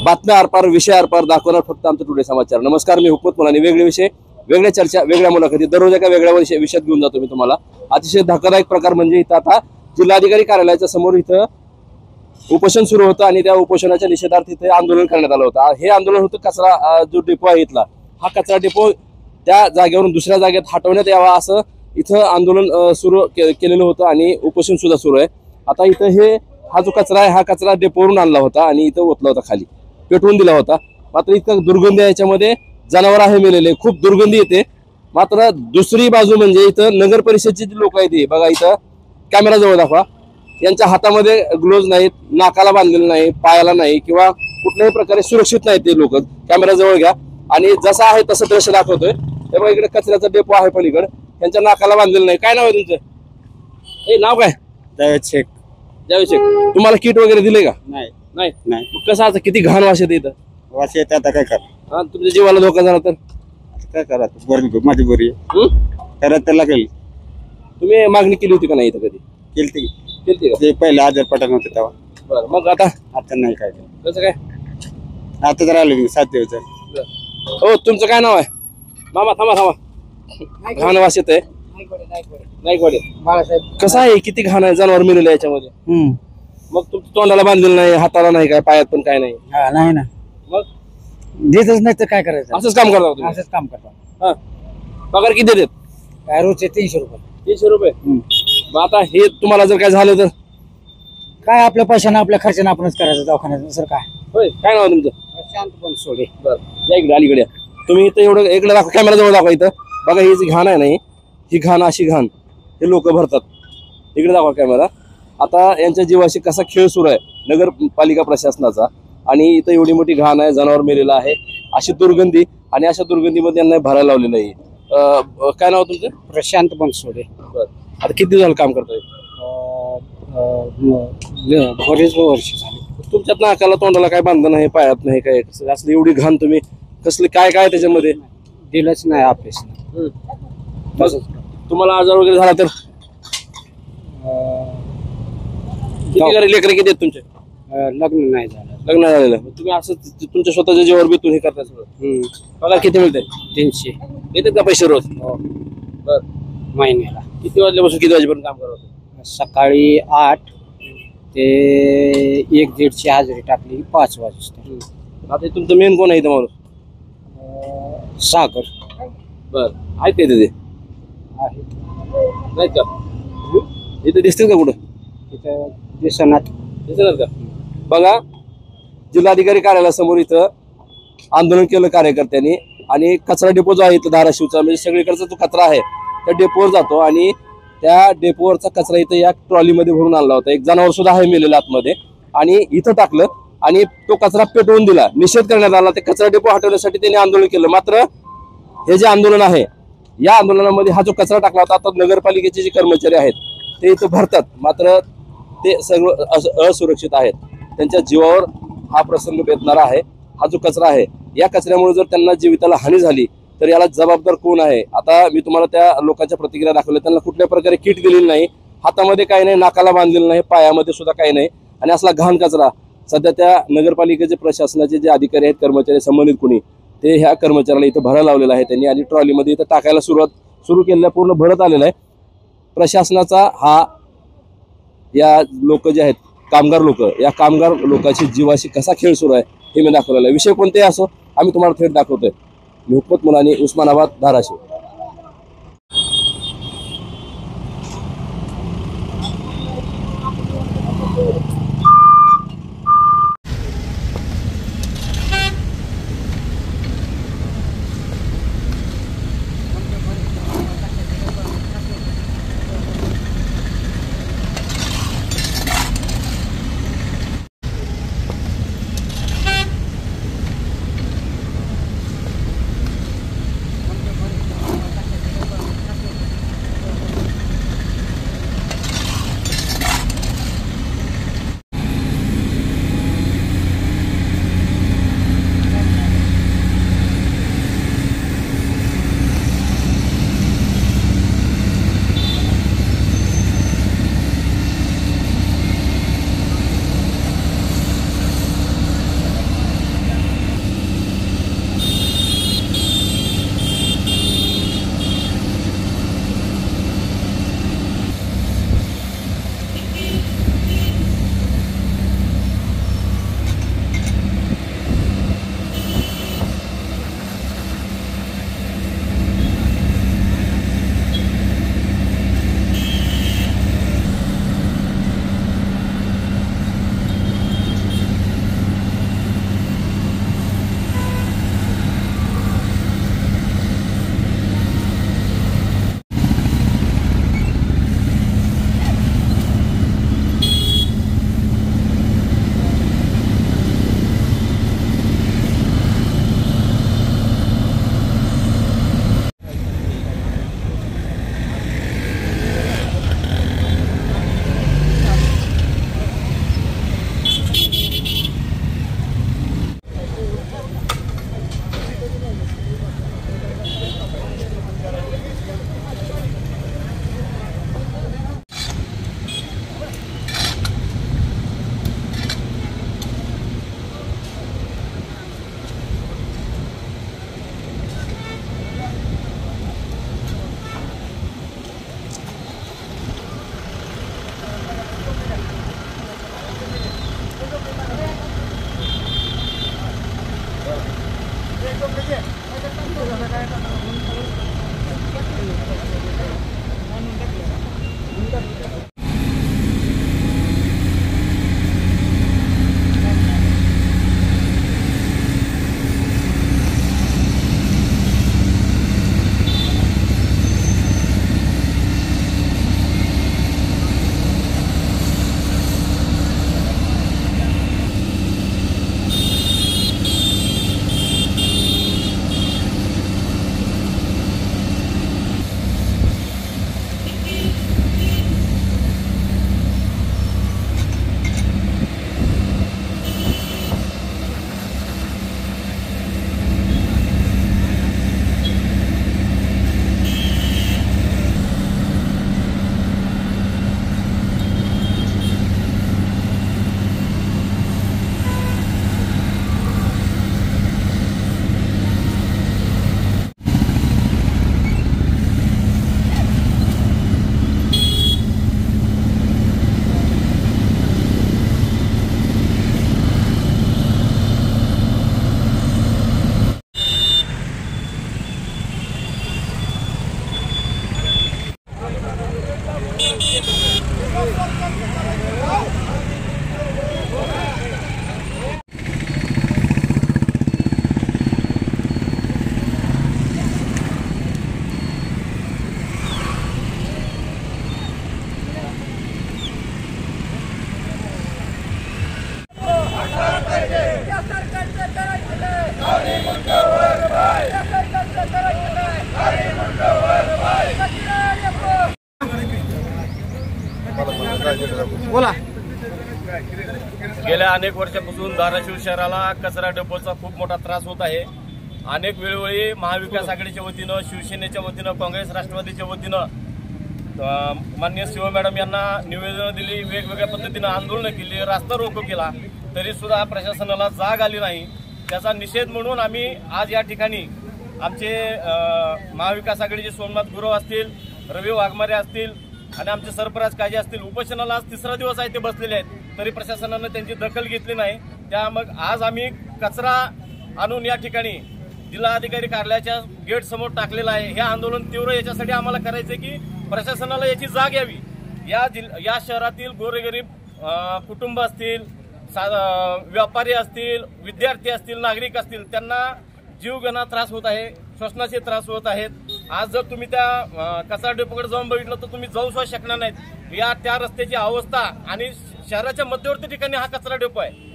बातम्या आरपार विषय आरपार दाखवणार फक्त आमचं टुडे समाचार। नमस्कार, मी हुकमत मुलानी। वेगळे विषय, वेगळ्या चर्चा, वेगळ्या मुलाखती दररोज एका वेगळ्या विषयात घेऊन जातो मी तुम्हाला। अतिशय धक्कादायक प्रकार म्हणजे इथं आता जिल्हाधिकारी कार्यालयाच्या समोर इथं उपोषण सुरू होतं आणि त्या उपोषणाच्या निषेधार्थ इथे आंदोलन करण्यात आलं होतं। हे आंदोलन होतं कचरा जो डेपो आहे इथला, हा कचरा डेपो त्या जागेवरून दुसऱ्या जागेत हटवण्यात यावा असं इथं आंदोलन सुरू केलेलं होतं आणि उपोषण सुद्धा सुरू आहे। आता इथं हा जो कचरा आहे हा कचरा डेपोवरून आणला होता आणि इथं ओतला होता, खाली पेटवून दिला होता। मात्र इतकं दुर्गंधी याच्यामध्ये जनावर आहे मेलेले, खूप दुर्गंधी येते। मात्र दुसरी बाजू म्हणजे इथं नगर परिषदची जी लोक आहेत बघा, इथं कॅमेरा जवळ दाखवा, यांच्या हातामध्ये ग्लोव्ज नाहीत, नाकाला बांधलेलं नाही, पायाला नाही किंवा कुठल्याही प्रकारे सुरक्षित नाहीत ते लोक। कॅमेरा जवळ घ्या आणि जसा आहे तसं दृश्य दाखवतोय। तेव्हा इकडे कचऱ्याचा डेपो आहे पलीकडे, त्यांच्या नाकाला बांधलेलं नाही। काय नाव आहे तुमचं? हे नाव काय? जावेद शेख. जावेद शेख, तुम्हाला किट वगैरे दिले का? नाही नाही नाही. मग कसं, आता किती घाण वास येते इथं? वास येते, आता काय करा? हा, तुमच्या जीवाला धोका झाला तर काय करा? माझी बोरी करायला तर लागेल. तुम्ही मागणी केली होती का नाही इथं कधी? केलती केली का? ते पहिले आजार पटन होते तेव्हा. बरं, मग आता नाही काय कसं काय? आता तर आलो मी 7 दिवस झाले. हो, तुमचं काय नाव आहे? मामा थांबा थांबा, घाण वास येत आहे। नाईकवाडे बाळासाहेब. कसं आहे, किती घाण आहे, जनावर मेलेलं याच्यामध्ये। मग तुमच्या तोंडाला बांधलेलं नाही, हाताला नाही, काय पायात पण काय नाही? नाही ना, मग देतच नाही तर काय करायचं? असंच काम करता तुम्ही? असंच काम करतो. हा, पगार किती देतात? काय रोजचे 300 रुपये. 300 रुपये? मग आता हे तुम्हाला जर काय झालं तर काय आपल्या पैशाने आपल्या खर्चाने आपणच करायचं दवाखान्यात, सर काय? होय, काय नाव आहे तुमचं? शांत पण सोडे. बरं, या इकडे अलीकडे या। तुम्ही इथं एवढं इकडे दाखवा, कॅमेरा जवळ दाखवा। इथं बघा, ही जी घाण आहे नाही, ही घाण अशी घाण हे लोक भरतात। इकडे दाखवा कॅमेरा। आता यांच्या जीवाशी कसा खेळ सुरू आहे नगरपालिका प्रशासनाचा, आणि इथं एवढी मोठी घाण आहे, जनावर मेलेलं आहे, अशी दुर्गंधी, आणि अशा दुर्गंधीमध्ये यांना भरायला लावलेलं आहे। काय नाव तुमचं? प्रशांत बनसोडे. बरं, आता किती झालं काम करतोय? बरेच वर्ष झाले. तुमच्यात नाकाला तोंडाला काय बांधलं नाही, पायात नाही, काय असलं एवढी घाण तुम्ही कसली काय काय त्याच्यामध्ये दिलंच नाही ऑफिस. तुम्हाला आजार वगैरे झाला तर लेकरं किती आहेत तुमचे? लग्न नाही झालं. लग्न झालेलं, तुम्ही असं तुमच्या स्वतःच्या जीवावर बेतून हे करता सगळं? पगार किती मिळते? 300 येतात का पैसे रोज? बर, महिन्याला. किती वाजल्यापासून किती वाजेपर्यंत काम करत? सकाळी 8 ते 1-1:30ची हजेरी टाकली 5 वाजता. आता तुमचं मेन कोण आहे इथं माणूस? सागर. बर, आहेत का तिथे? आहे. नाहीत का? इथे दिसतील का कुठं? तिथं दिसणार. दिसणार का? बघा, जिल्हाधिकारी कार्यालयासमोर इथं आंदोलन केलं कार्यकर्त्यांनी, आणि कचरा डेपो जो आहे इथं धाराशिवचा, म्हणजे सगळीकडचा जो कचरा आहे त्या डेपोवर जातो, आणि त्या डेपोवरचा कचरा इथं या ट्रॉलीमध्ये भरून आणला होता। एक जनावर सुद्धा आहे मेलेलं आतमध्ये, आणि इथं टाकलं आणि तो कचरा पेटवून दिला, निषेध करण्यात आला। ते कचरा डेपो हटवण्यासाठी त्यांनी आंदोलन केलं। मात्र हे जे आंदोलन आहे, या आंदोलनामध्ये हा जो कचरा टाकला होता, आता नगरपालिकेचे जे कर्मचारी आहेत ते इथं भरतात, मात्र ते सर्व असुरक्षित आहेत। त्यांच्या जीवावर हा प्रसंग बेतणारा आहे। हा जो कचरा आहे, या कचऱ्यामुळे जर त्यांना जीविताला हानी झाली तर याला जबाबदार कोण आहे? आता मी तुम्हाला त्या लोकांच्या प्रतिक्रिया दाखवल्या। त्यांना कुठल्या प्रकारे किट दिलेली नाही, हातामध्ये काही नाही, नाकाला बांधलेलं नाही, पायामध्ये सुद्धा काही नाही, आणि असला घाण कचरा सध्या त्या नगरपालिकेचे प्रशासनाचे जे अधिकारी आहेत, कर्मचारी संबंधित कोणी, ते ह्या कर्मचाऱ्याला इथं भरायला लावलेलं आहे त्यांनी, आणि ट्रॉलीमध्ये इथं टाकायला सुरू केलेलं, पूर्ण भरत आलेलं आहे। प्रशासनाचा हा या लोक जे आहेत कामगार लोक, या कामगार लोकांची जीवाशी कसा खेळ सुरू आहे हे मी दाखवलेलं आहे। विषय कोणतेही असो, आम्ही तुम्हाला थेट दाखवतोय। मी हुकमत मुलानी, उस्मानाबाद, धाराशिव। बोला. गेल्या अनेक वर्षापासून धाराशिव शहराला कचरा डेपोचा खूप मोठा त्रास होत आहे. अनेक वेळोवेळी महाविकास आघाडीच्या वतीनं, शिवसेनेच्या वतीनं, काँग्रेस राष्ट्रवादीच्या वतीनं माननीय शिव मॅडम यांना निवेदनं दिली, वेगवेगळ्या पद्धतीनं आंदोलनं केली, रास्ता रोको केला, तरी सुद्धा प्रशासनाला जाग आली नाही. त्याचा निषेध म्हणून आम्ही आज या ठिकाणी आमचे महाविकास आघाडीचे सोमनाथ गुरव असतील, रवी वाघमारे असतील आणि आमचे सरफराज काजे असतील, उपोषणाला आज तिसरा दिवस आहे ते बसलेले आहेत, तरी प्रशासनानं त्यांची दखल घेतली नाही. मग आज आम्ही कचरा आणून या ठिकाणी जिल्हाधिकारी कार्यालयाच्या गेट समोर टाकलेला आहे. हे आंदोलन तीव्र याच्यासाठी आम्हाला करायचं की प्रशासनाला याची जाग यावी. या शहरातील गोरगरीब कुटुंब असतील, व्यापारी असतील, विद्यार्थी असतील, नागरिक असतील, त्यांना जीवघेणा त्रास होत आहे, श्वसनाचे त्रास होत आहेत. आज जर तुम्ही त्या कचरा डेपोकडे जाऊन बघितलं तर तुम्ही जाऊ सुद्धा शकणार नाहीत. त्या रस्त्याची अवस्था आणि शहराच्या मध्यवर्ती ठिकाणी हा कचरा डेपो आहे,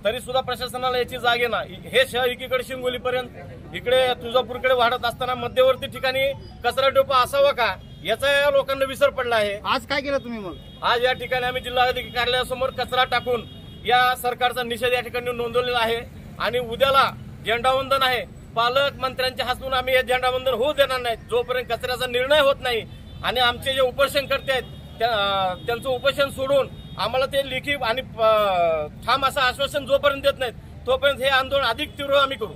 तरी सुद्धा प्रशासनाला याची जाग ना. हे शहर एकीकडे शिंगोलीपर्यंत, इकडे तुळजापूरकडे वाढत असताना मध्यवर्ती ठिकाणी कचरा डेपो असावा का, याचा या लोकांना विसर पडला आहे. आज काय केलं तुम्ही मग? आज या ठिकाणी आम्ही जिल्हाधिकारी कार्यालयासमोर कचरा टाकून या सरकारचा निषेध या ठिकाणी नोंदवलेला आहे आणि उद्याला झेंडावंदन आहे. पालकमंत्र्यांच्या हस्तून आम्ही हे झेंडावंदन होऊ देणार नाहीत जोपर्यंत कचऱ्याचा निर्णय होत नाही. आणि आमचे जे उपोषणकर्ते आहेत त्यांचं उपोषण सोडून आम्हाला ते लेखी आणि ठाम असं आश्वासन जोपर्यंत देत नाहीत तोपर्यंत हे आंदोलन अधिक तीव्र आम्ही करू.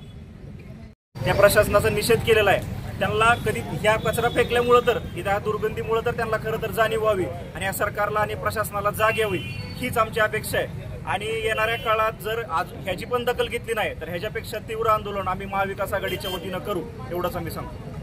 त्या प्रशासनाचा निषेध केलेला आहे. त्यांना कधी ह्या कचरा फेकल्यामुळे तर त्या दुर्गंधीमुळे तर त्यांना खरं तर जाणीव व्हावी आणि या सरकारला आणि प्रशासनाला जाग यावी, हीच आमची अपेक्षा आहे. आणि येणाऱ्या काळात जर आज ह्याची पण दखल घेतली नाही तर ह्याच्यापेक्षा तीव्र आंदोलन आम्ही महाविकास आघाडीच्या वतीनं करू, एवढंच आम्ही सांगतो.